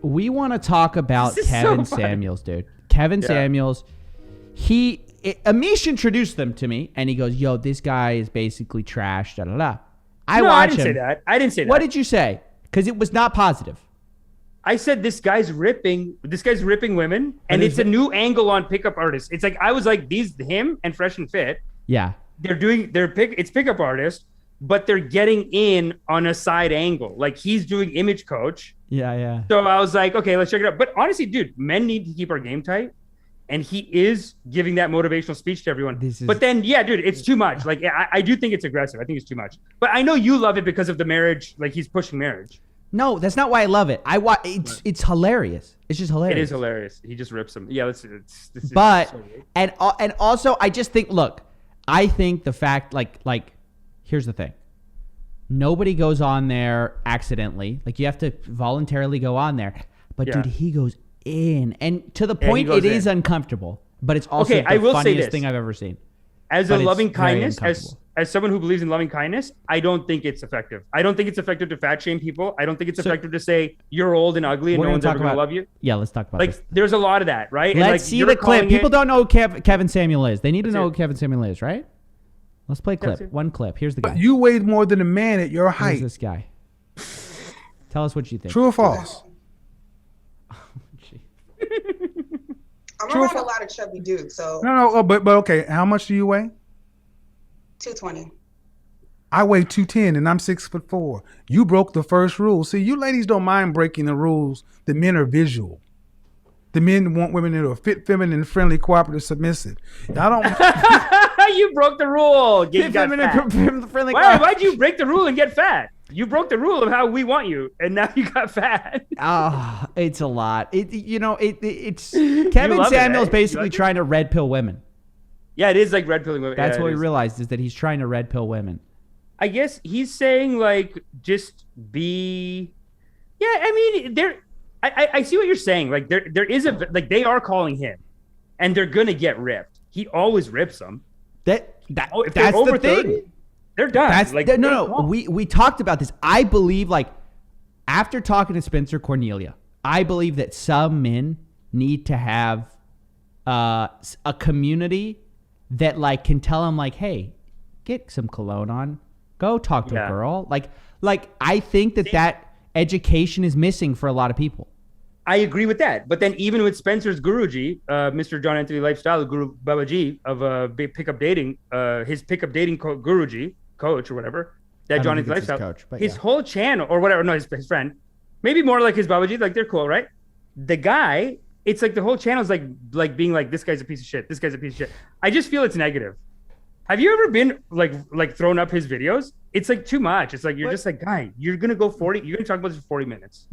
We want to talk about Kevin Samuels, dude. Kevin Samuels. Amish introduced them to me, and he goes, "Yo, this guy is basically trash." Da da da. I didn't say that. I didn't say that. What did you say? Because it was not positive. I said this guy's ripping women, and it's a new angle on pickup artists. It's like I was like him and Fresh and Fit. Yeah, it's pickup artists, but they're getting in on a side angle. Like he's doing image coach. Yeah. So I was like, okay, let's check it out. But honestly, dude, men need to keep our game tight. And he is giving that motivational speech to everyone. But then, dude, it's too much. Like, I do think it's aggressive. I think it's too much. But I know you love it because of the marriage. Like, he's pushing marriage. No, that's not why I love it. It's hilarious. It's just hilarious. It is hilarious. He just rips them. Yeah, and also, I just think, look, I think the fact, like, here's the thing. Nobody goes on there accidentally. Like, you have to voluntarily go on there. But, dude, he goes in. And to the point, it is uncomfortable. But it's also the funniest thing I've ever seen. As a loving kindness, as someone who believes in loving kindness, I don't think it's effective. I don't think it's effective to fat shame people. I don't think it's effective to say you're old and ugly and no one's ever going to love you. Yeah, let's talk about this. There's a lot of that, right? Let's see the clip. People don't know who Kevin Samuel is. They need to know who Kevin Samuel is, right? Let's play a clip. One clip. Here's the guy. But you weighed more than a man at your height. Who's this guy? Tell us what you think. True or false? I'm around a lot of chubby dudes, so. No, but okay. How much do you weigh? 220. I weigh 210 and I'm 6'4". You broke the first rule. See, you ladies don't mind breaking the rules. The men are visual. The men want women that are fit, feminine, friendly, cooperative, submissive. I don't. You broke the rule. Fit, feminine, friendly. Why'd you break the rule and get fat? You broke the rule of how we want you, and now you got fat. It's a lot. It's Kevin Samuels basically trying to red pill women. Yeah, it is like red pilling women. That's what we realized is that he's trying to red pill women. I guess he's saying like just be. Yeah, I mean I see what you're saying. Like there is they are calling him, and they're gonna get ripped. He always rips them. That's the thing. 30, they're done. We talked about this. I believe, like, after talking to Spencer Cornelia, I believe that some men need to have a community that, like, can tell them, like, hey, get some cologne on. Go talk to a girl. Like I think that education is missing for a lot of people. I agree with that. But then even with Spencer's Guruji, Mr. John Anthony Lifestyle, Guru Babaji of pickup dating, his pickup dating Guruji, coach or whatever, that John Anthony Lifestyle, coach, his whole channel or whatever, no, his friend, maybe more like his Babaji, like they're cool, right? The guy, it's like the whole channel is like being like, this guy's a piece of shit. This guy's a piece of shit. I just feel it's negative. Have you ever been like thrown up his videos? It's like too much. It's like, you're just like, guy, you're going to go 40, you're going to talk about this for 40 minutes.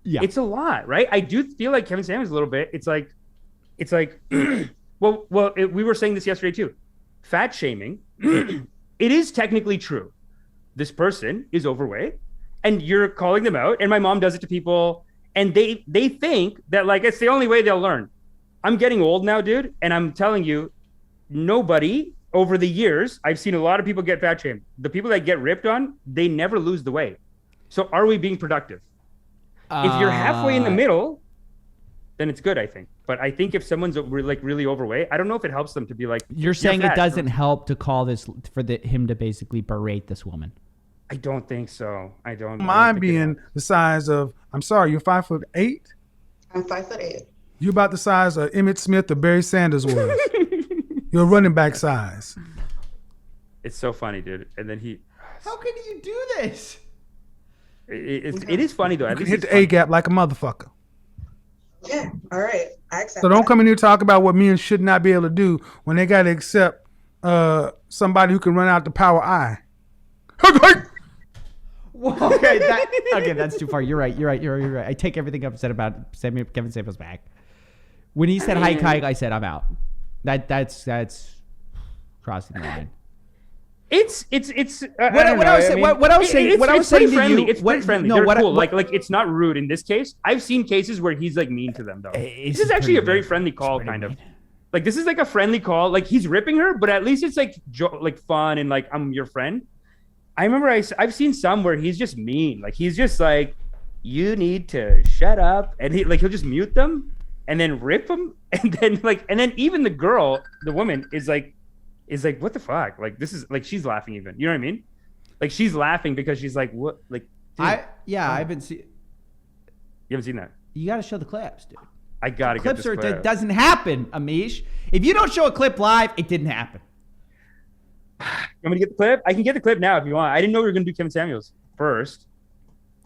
Yeah, it's a lot, right? I do feel like Kevin Samuels a little bit. It's like, we were saying this yesterday too. Fat shaming, it is technically true. This person is overweight, and you're calling them out. And my mom does it to people, and they think that like it's the only way they'll learn. I'm getting old now, dude, and I'm telling you, nobody over the years, I've seen a lot of people get fat shamed. The people that get ripped on, they never lose the weight. So are we being productive? If you're halfway in the middle, then it's good, I think. But I think if someone's really overweight, I don't know if it helps them to be like. You're saying it doesn't help to call this him to basically berate this woman. I don't think so. I don't. Mine being the size of. I'm sorry, you're 5'8". I'm 5'8". You're about the size of Emmitt Smith or Barry Sanders was. You're running back size. It's so funny, dude. And then he. How can you do this? It is funny though. You can hit the A gap like a motherfucker. Yeah, all right. I accept So don't come in here talk about what men should not be able to do when they got to accept somebody who can run out the power I. Okay, that's too far. You're right. I take everything I've said about Kevin Samuels back. When he said hike, I said I'm out. That's crossing the line. It's what I was saying to you. It's pretty friendly. No, they're cool. Like it's not rude in this case. I've seen cases where he's like mean to them though. This is actually a very friendly call, kind of. Like this is like a friendly call. Like he's ripping her, but at least it's like fun and like I'm your friend. I remember I've seen some where he's just mean. Like he's just like you need to shut up. And he'll just mute them and then rip them. And then even the woman is like, what the fuck? Like, this is like, she's laughing even, you know what I mean? Like, she's laughing because she's like, what? Like, dude, I haven't seen. You haven't seen that? You got to show the clips, dude. I got to get this clip. It doesn't happen, Amish. If you don't show a clip live, it didn't happen. You want me to get the clip? I can get the clip now if you want. I didn't know we were going to do Kevin Samuels first.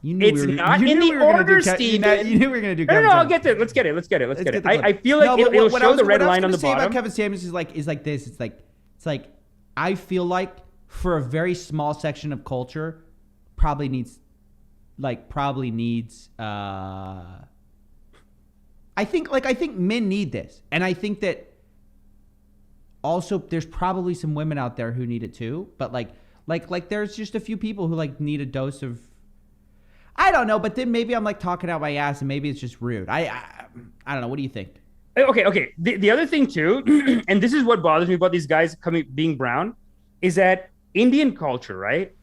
You knew it's not in the order, Steven. You knew we were going to do Kevin No, I'll get it. Let's get it. I feel like it'll show the red line on the bottom. What I was going to say about Kevin Samuels is like this. It's like I feel like for a very small section of culture, probably needs. I think men need this, and I think that also there's probably some women out there who need it too. But like there's just a few people who like need a dose of. I don't know, but then maybe I'm like talking out my ass, and maybe it's just rude. I don't know. What do you think? Okay. The other thing too, and this is what bothers me about these guys being brown, is that Indian culture, right?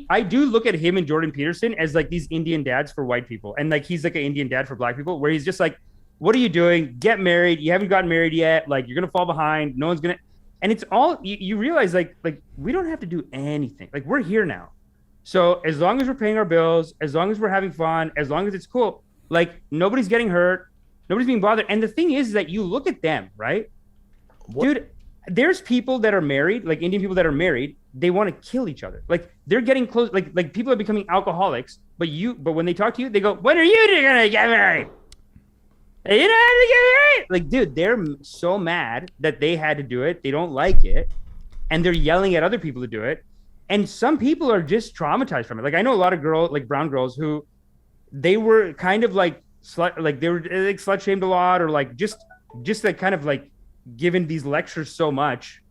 I do look at him and Jordan Peterson as like these Indian dads for white people. And like, he's like an Indian dad for black people, where he's just like, what are you doing? Get married. You haven't gotten married yet. Like, you're going to fall behind. No one's going to, and it's all, you realize like we don't have to do anything. Like, we're here now. So as long as we're paying our bills, as long as we're having fun, as long as it's cool, like nobody's getting hurt, nobody's being bothered. And the thing is that you look at them, right? Dude, there's people that are married, like Indian people that are married, they want to kill each other. Like, they're getting close, like people are becoming alcoholics, but when they talk to you, they go, when are you gonna get married? You don't have to get married. Like, dude, they're so mad that they had to do it. They don't like it. And they're yelling at other people to do it. And some people are just traumatized from it. Like, I know a lot of girls, like brown girls, who they were kind of like they were like slut shamed a lot, or like just like kind of like given these lectures so much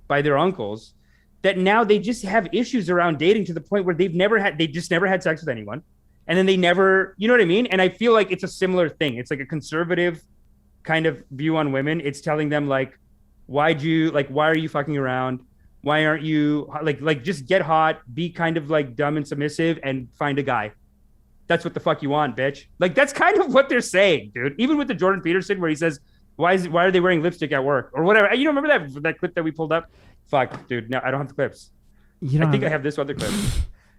by their uncles that now they just have issues around dating to the point where they just never had sex with anyone. And then they never, you know what I mean? And I feel like it's a similar thing. It's like a conservative kind of view on women. It's telling them like, why are you fucking around? Why aren't you like just get hot, be kind of like dumb and submissive and find a guy. That's what the fuck you want, bitch. Like, that's kind of what they're saying, dude. Even with the Jordan Peterson, where he says, why are they wearing lipstick at work or whatever? You remember that clip that we pulled up? Fuck, dude. No, I don't have the clips. I think I have this other clip.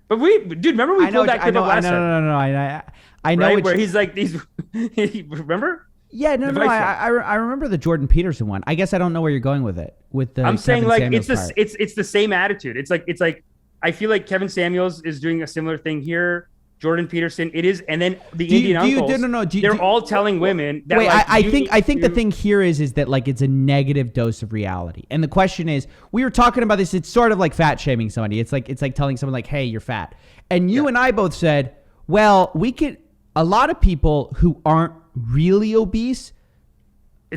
But remember we pulled that clip up last time? No. I know right? Where he's like these. Remember? Yeah, no. I remember the Jordan Peterson one. I guess I don't know where you're going with it. With the I'm saying Kevin like Samuels it's the same attitude. It's like I feel like Kevin Samuels is doing a similar thing here. Jordan Peterson, it is, and then the Indian uncles. They're all telling women that. Wait, like, I think the thing here is that like it's a negative dose of reality, and the question is, we were talking about this. It's sort of like fat shaming somebody. It's like telling someone like, "Hey, you're fat," and you and I both said, "Well, we could." A lot of people who aren't really obese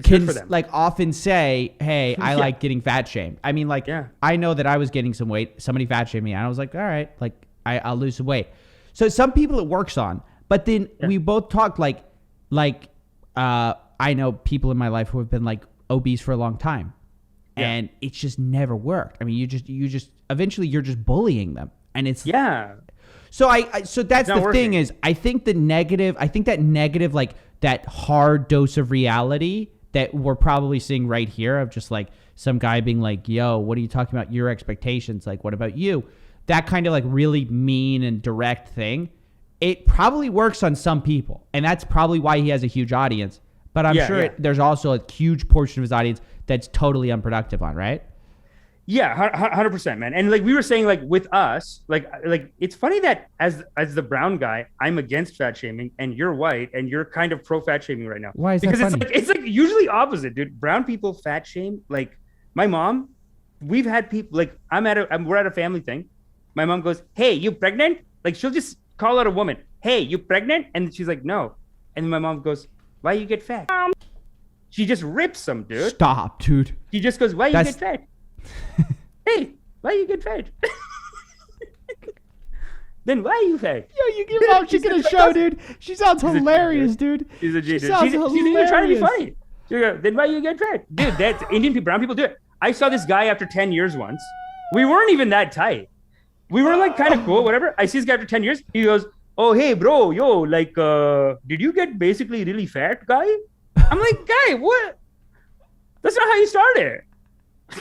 can like often say, "Hey, I like getting fat shamed." I mean, like, I know that I was getting some weight. Somebody fat shamed me, and I was like, "All right, like I'll lose some weight." So some people it works on, but then we both talked like I know people in my life who have been like obese for a long time, and it's just never worked. I mean, you just eventually you're just bullying them, and it's So so that's the thing is I think that negative like that hard dose of reality that we're probably seeing right here of just like some guy being like, "Yo, what are you talking about? Your expectations? Like, what about you?" That kind of like really mean and direct thing, it probably works on some people. And that's probably why he has a huge audience. But I'm sure there's also a huge portion of his audience that's totally unproductive on, right? Yeah, 100%, man. And like we were saying, like with us, like it's funny that as the brown guy, I'm against fat shaming and you're white and you're kind of pro fat shaming right now. Why is that funny? Because it's like usually opposite, dude. Brown people fat shame. Like my mom, we've had people like we're at a family thing. My mom goes, "Hey, you pregnant?" Like she'll just call out a woman, "Hey, you pregnant?" And she's like, "No." And my mom goes, "Why you get fat?" She just rips them, dude. Stop, dude. She just goes, "Why you get fat?" Hey, why you get fat? Then why are you fat? Yo, you give mom she's gonna show, dude. She sounds hilarious, dude. She's a genius. She's even trying to be funny. She goes, then why you get fat? Dude, that's Indian people, brown people do it. I saw this guy after 10 years once. We weren't even that tight. We were like kind of cool, whatever. I see this guy after 10 years. He goes, oh, hey, bro, yo, like, did you get basically really fat, guy? I'm like, guy, what? That's not how you started.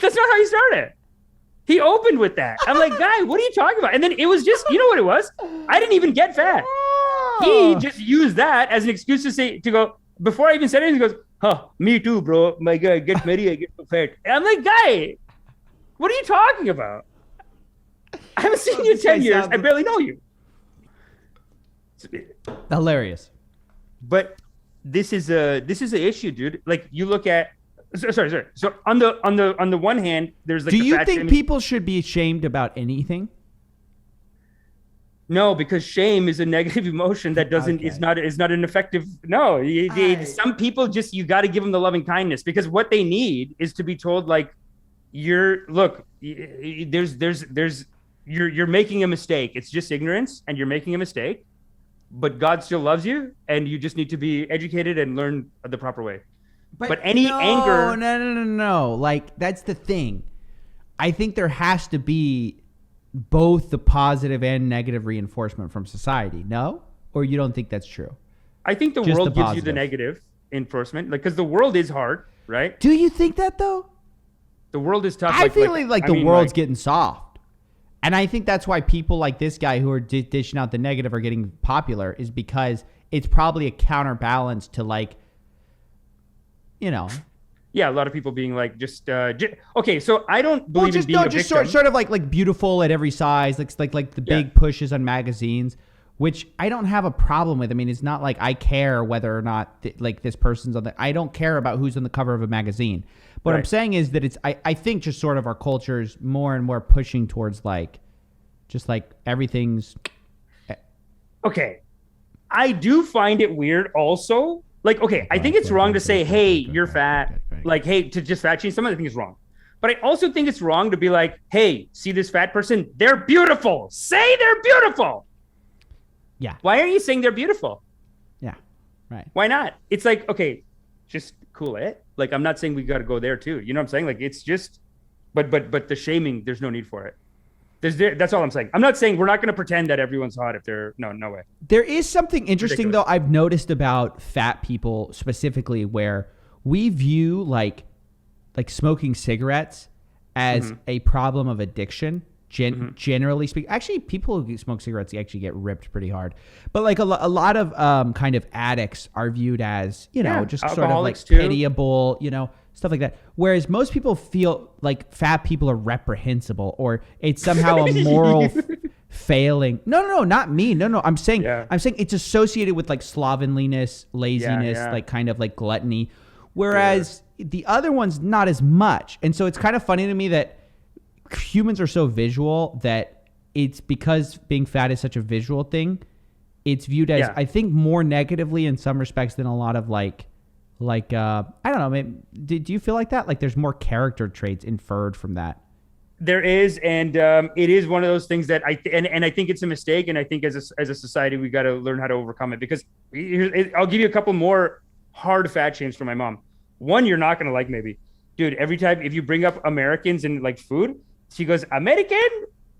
That's not how you started. He opened with that. I'm like, guy, what are you talking about? And then it was just, you know what it was? I didn't even get fat. He just used that as an excuse to go, before I even said anything, he goes, huh, me too, bro. My guy, get married, I get so fat. And I'm like, guy, what are you talking about? I haven't seen you in 10 years. I barely know you. Hilarious. But this is an issue, dude. Like you look at, sorry. So on the one hand, there's like. Do you think people should be ashamed about anything? No, because shame is a negative emotion that doesn't. Okay. It's not an effective. No, some people just you got to give them the loving kindness because what they need is to be told like, you're making a mistake. It's just ignorance, and you're making a mistake. But God still loves you, and you just need to be educated and learn the proper way. But any anger... No. Like, that's the thing. I think there has to be both the positive and negative reinforcement from society, no? Or you don't think that's true? I think the world gives you the negative enforcement, like, because the world is hard, right? Do you think that, though? The world is tough. I feel like the world's getting soft. And I think that's why people like this guy who are dishing out the negative are getting popular is because it's probably a counterbalance to like, you know. Yeah, a lot of people being like okay, so I don't believe in being a victim. Sort of like beautiful at every size, like the big pushes on magazines, which I don't have a problem with. I mean, it's not like I care whether or not like this person's on the. I don't care about who's on the cover of a magazine. What I'm saying is that it's I think just sort of our culture is more and more pushing towards like just like everything's okay. I do find it weird also. Like, okay, I think it's wrong to say, hey, you're fat. Like, hey, to just fat shame someone, I think is wrong. But I also think it's wrong to be like, hey, see this fat person? They're beautiful. Say they're beautiful. Yeah. Why are you saying they're beautiful? Yeah. Right. Why not? It's like, okay, just cool it. Like, I'm not saying we got to go there too. You know what I'm saying? Like, it's just, but the shaming, there's no need for it. That's all I'm saying. I'm not saying we're not going to pretend that everyone's hot if they're, no way. There is something interesting though I've noticed about fat people specifically where we view like smoking cigarettes as a problem of addiction. Generally speaking, actually, people who smoke cigarettes actually get ripped pretty hard. But like a lot of kind of addicts are viewed as, you know, just sort of like pitiable, you know, stuff like that. Whereas most people feel like fat people are reprehensible or it's somehow a moral failing. No, not me. No. I'm saying it's associated with like slovenliness, laziness, like kind of like gluttony. Whereas the other one's not as much. And so it's kind of funny to me that humans are so visual that it's because being fat is such a visual thing. It's viewed as, I think, more negatively in some respects than a lot of like I don't know. Maybe, do you feel like that? Like there's more character traits inferred from that. There is, and it is one of those things that I think it's a mistake, and I think as a society we got to learn how to overcome it. Because I'll give you a couple more hard fat shames from my mom. One you're not gonna like, maybe, dude. Every time if you bring up Americans and like food, she goes, American,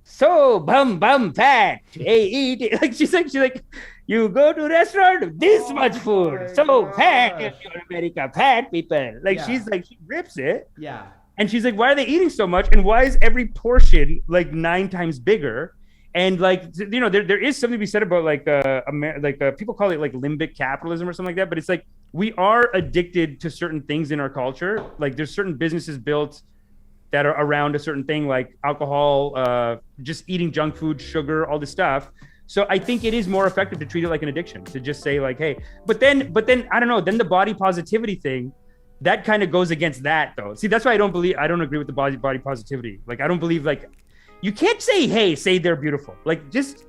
so bum fat. Hey, eat. Like she's like, you go to restaurant, this much food, so fat. If you're America, fat people. Like she's like, she rips it. Yeah. And she's like, why are they eating so much? And why is every portion like 9 times bigger? And like, you know, there is something to be said about like people call it like limbic capitalism or something like that. But it's like, we are addicted to certain things in our culture. Like there's certain businesses built that are around a certain thing, like alcohol, just eating junk food, sugar, all this stuff. So I think it is more effective to treat it like an addiction, to just say like, hey, but then I don't know, then the body positivity thing, that kind of goes against that though. See, that's why I don't agree with the body positivity. Like, I don't believe like, you can't say, hey, say they're beautiful. Like just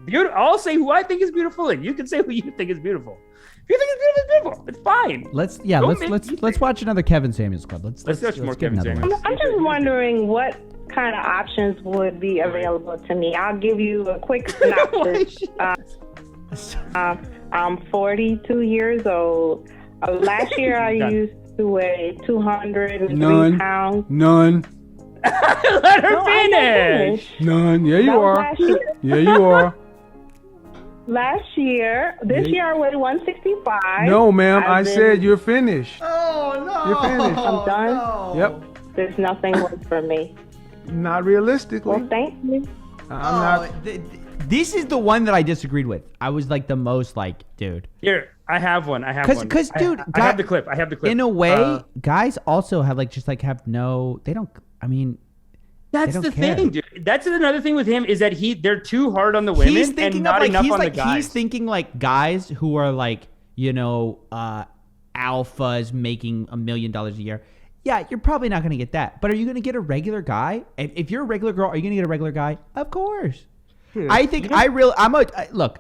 beautiful. I'll say who I think is beautiful and you can say who you think is beautiful. If you think it's beautiful, it's fine. Let's watch another Kevin Samuels clip. Let's watch more Kevin Samuels. I'm just wondering what kind of options would be available to me. I'll give you a quick synopsis. I'm 42 years old. Last year I used to weigh 203 pounds. None. Let her finish. None. Yeah, you are. Yeah, you are. Last year, this year I weighed 165. No, ma'am. I said you're finished. Oh no! You're finished. I'm done. No. Yep. There's nothing worse for me. Not realistically. Well, thank you. I'm not. This is the one that I disagreed with. I was like the most like, dude. Here, I have one. Because, dude, I have the clip. In a way, guys also have like just like have no. They don't. I mean, that's they the don't care. thing, dude. That's another thing with him is that they're too hard on the women He's and thinking not of like enough he's on like the guys. he's thinking like guys who are like alphas making $1 million a year. Yeah, you're probably not going to get that. But are you going to get a regular guy? If you're a regular girl, are you going to get a regular guy? Of course. Dude, I think look,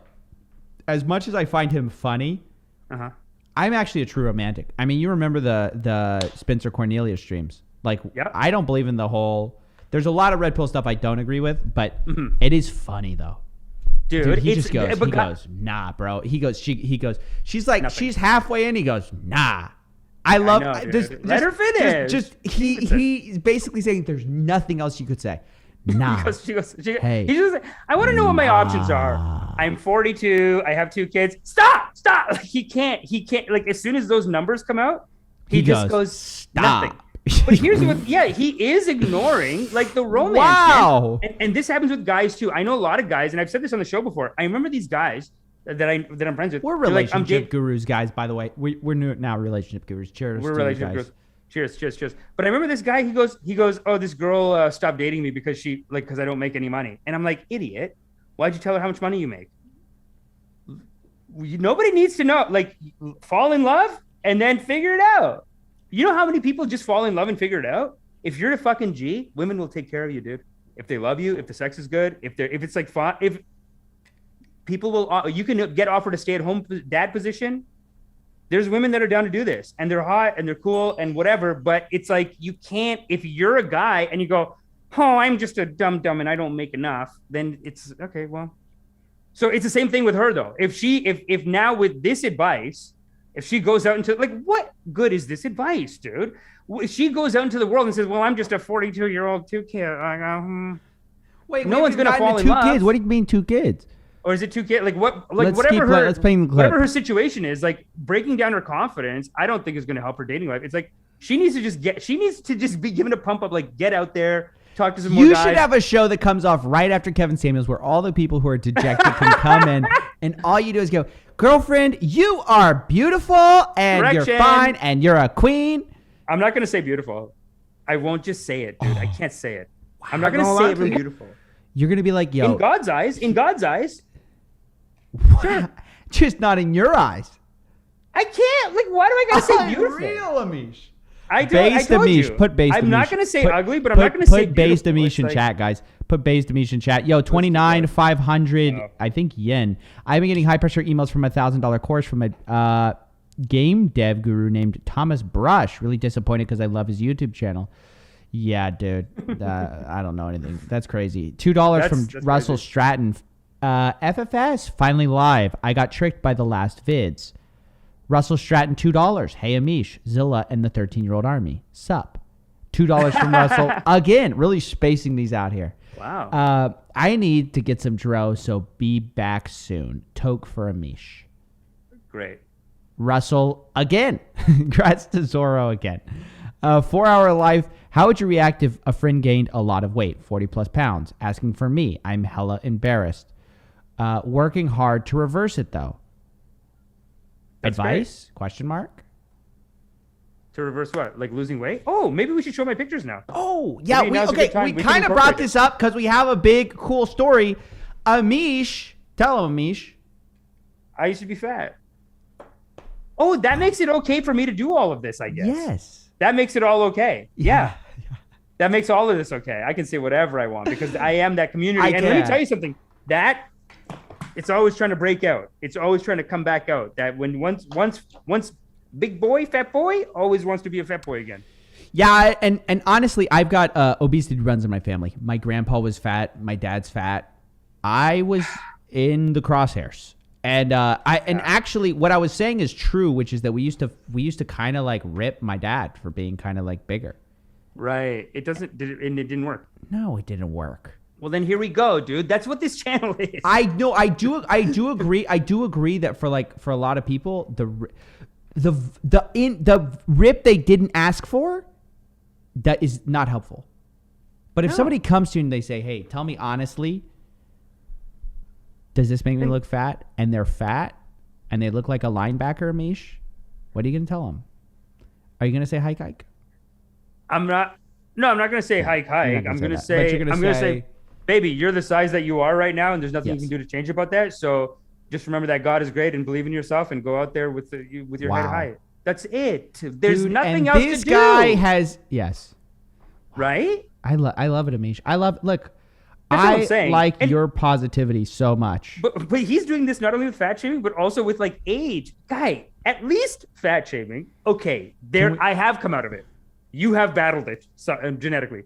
as much as I find him funny, I'm actually a true romantic. I mean, you remember the Spencer Cornelia streams. Like, Yep. I don't believe in the whole, there's a lot of red pill stuff I don't agree with, but it is funny though. Dude, he just goes, nah, bro. He goes, she's like, she's halfway in. He goes, nah. I love this. Let her finish. He's basically saying there's nothing else you could say. Nah. Hey, he's just like, I want to know what my options are. I'm 42. I have 2 kids. Stop. Like, he can't. Like, as soon as those numbers come out, he just goes, stop. Nothing. But here's what, he is ignoring like the romance. Wow. And this happens with guys too. I know a lot of guys, and I've said this on the show before. I remember these guys that I'm friends with. We're relationship gurus, guys. By the way, we're now relationship gurus. Cheers. We're relationship gurus. Cheers. But I remember this guy. He goes. Oh, this girl stopped dating me because I don't make any money. And I'm like, idiot. Why'd you tell her how much money you make? Nobody needs to know. Like, fall in love and then figure it out. You know how many people just fall in love and figure it out? If you're a fucking G, women will take care of you, dude. If they love you, if the sex is good, if it's like fun, if people will, you can get offered a stay-at-home dad position. There's women that are down to do this, and they're hot and they're cool and whatever. But it's like, you can't, if you're a guy and you go, oh, I'm just a dumb and I don't make enough, then it's okay. Well, so it's the same thing with her though. If now with this advice, if she goes out into, like, what good is this advice, dude? If she goes out into the world and says, well, I'm just a 42-year-old 2 kid. Wait, no one's going to fall in love. Kids? What do you mean 2 kids? Or is it 2 kids? Like, what? Like, let's whatever her situation is, like, breaking down her confidence, I don't think is going to help her dating life. It's like, she needs to just be given a pump up, like, get out there, talk to some more guys. You should have a show that comes off right after Kevin Samuels where all the people who are dejected can come in, and all you do is go, girlfriend, you are beautiful, and you're fine, and you're a queen. I'm not going to say beautiful. I won't just say it, dude. I can't say it. I'm not going to say it beautiful. You're going to be like, yo. In God's eyes. Sure. Just not in your eyes. I can't. Like, why do I got to say beautiful? Real, Amish. Based Amish. Put based Amish. I'm not going to say ugly, but I'm not going to say beautiful. Put based Amish in chat, guys. Put based Amish in chat. Yo, 29,500, I think, yen. I've been getting high pressure emails from a $1,000 course from a game dev guru named Thomas Brush. Really disappointed because I love his YouTube channel. Yeah, dude. I don't know anything. That's crazy. $2 from Russell crazy. Stratton. FFS finally live. I got tricked by the last vids. Russell Stratton, $2. Hey, Amish, Zilla, and the 13-year-old army. Sup. $2 from Russell. Again, really spacing these out here. Wow. I need to get some dro, so be back soon. Toke for Amish. Great. Russell, again. Congrats to Zorro again. 4-hour life. How would you react if a friend gained a lot of weight, 40 plus pounds? Asking for me. I'm hella embarrassed. Working hard to reverse it, though. That's Advice? Great. Question mark? To reverse what? Like losing weight? Oh, maybe we should show my pictures now. Oh, yeah. We we kind of brought this up because we have a big, cool story. Amish. Tell him, Amish. I used to be fat. Oh, that makes it okay for me to do all of this, I guess. Yes. That makes it all okay. Yeah. That makes all of this okay. I can say whatever I want because I am that community. And let me tell you something. That it's always trying to break out. It's always trying to come back out. That when once big boy, fat boy, always wants to be a fat boy again. Yeah, and honestly, I've got obesity runs in my family. My grandpa was fat. My dad's fat. I was in the crosshairs. And actually what I was saying is true, which is that we used to kind of like rip my dad for being kind of like bigger. Right. It didn't work. No, it didn't work. Well, then here we go, dude. That's what this channel is. I know. I do agree. I do agree that for a lot of people, the rip they didn't ask for, that is not helpful. But if somebody comes to you and they say, "Hey, tell me honestly, does this make me look fat?" and they're fat and they look like a linebacker, Amish, what are you gonna tell them? Are you gonna say hike? I'm not going to say hike. I'm going to say, baby, you're the size that you are right now, and there's nothing you can do to change about that. So just remember that God is great and believe in yourself and go out there with your head high. That's it. There's nothing else to do. This guy has right. I love it, Amish. I saying. like your positivity so much. But he's doing this not only with fat shaming, but also with like age. Guy, at least fat shaming. Okay, I have come out of it. You have battled it genetically.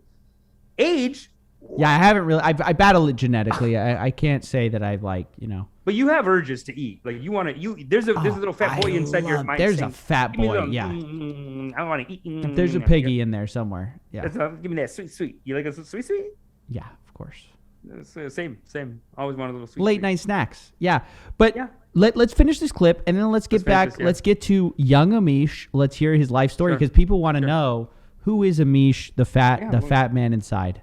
Age. Yeah, I haven't really. I battled it genetically. I can't say that I've But you have urges to eat. Like you want to. There's a little fat boy inside your mind. There's saying, a fat boy. Yeah. I want to eat. There's a piggy in there somewhere. Yeah. Give me that sweet. You like a sweet? Yeah, of course. Same. Always want a little sweet. Late night snacks. Yeah, but let's finish this clip and then let's get back. Let's get to young Amish. Let's hear his life story because people want to know who is Amish, the fat man inside.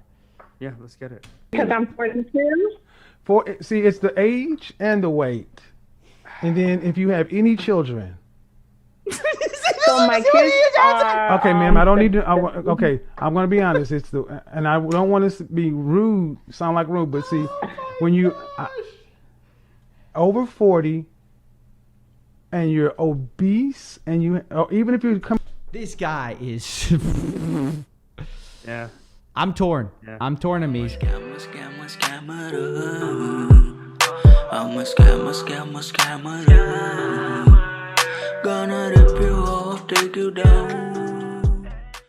Yeah, let's get it. Because I'm 42. See, it's the age and the weight, and then if you have any children. So my kids are. Okay, ma'am. I don't need to. Okay, I'm going to be honest. And I don't want this to be rude. Sound like rude, but see, when you over 40 and you're obese, and even if you come. This guy is. Yeah. I'm torn. Yeah. I'm torn, Amish. I'm a scammer. Gonna rip you off, take you down.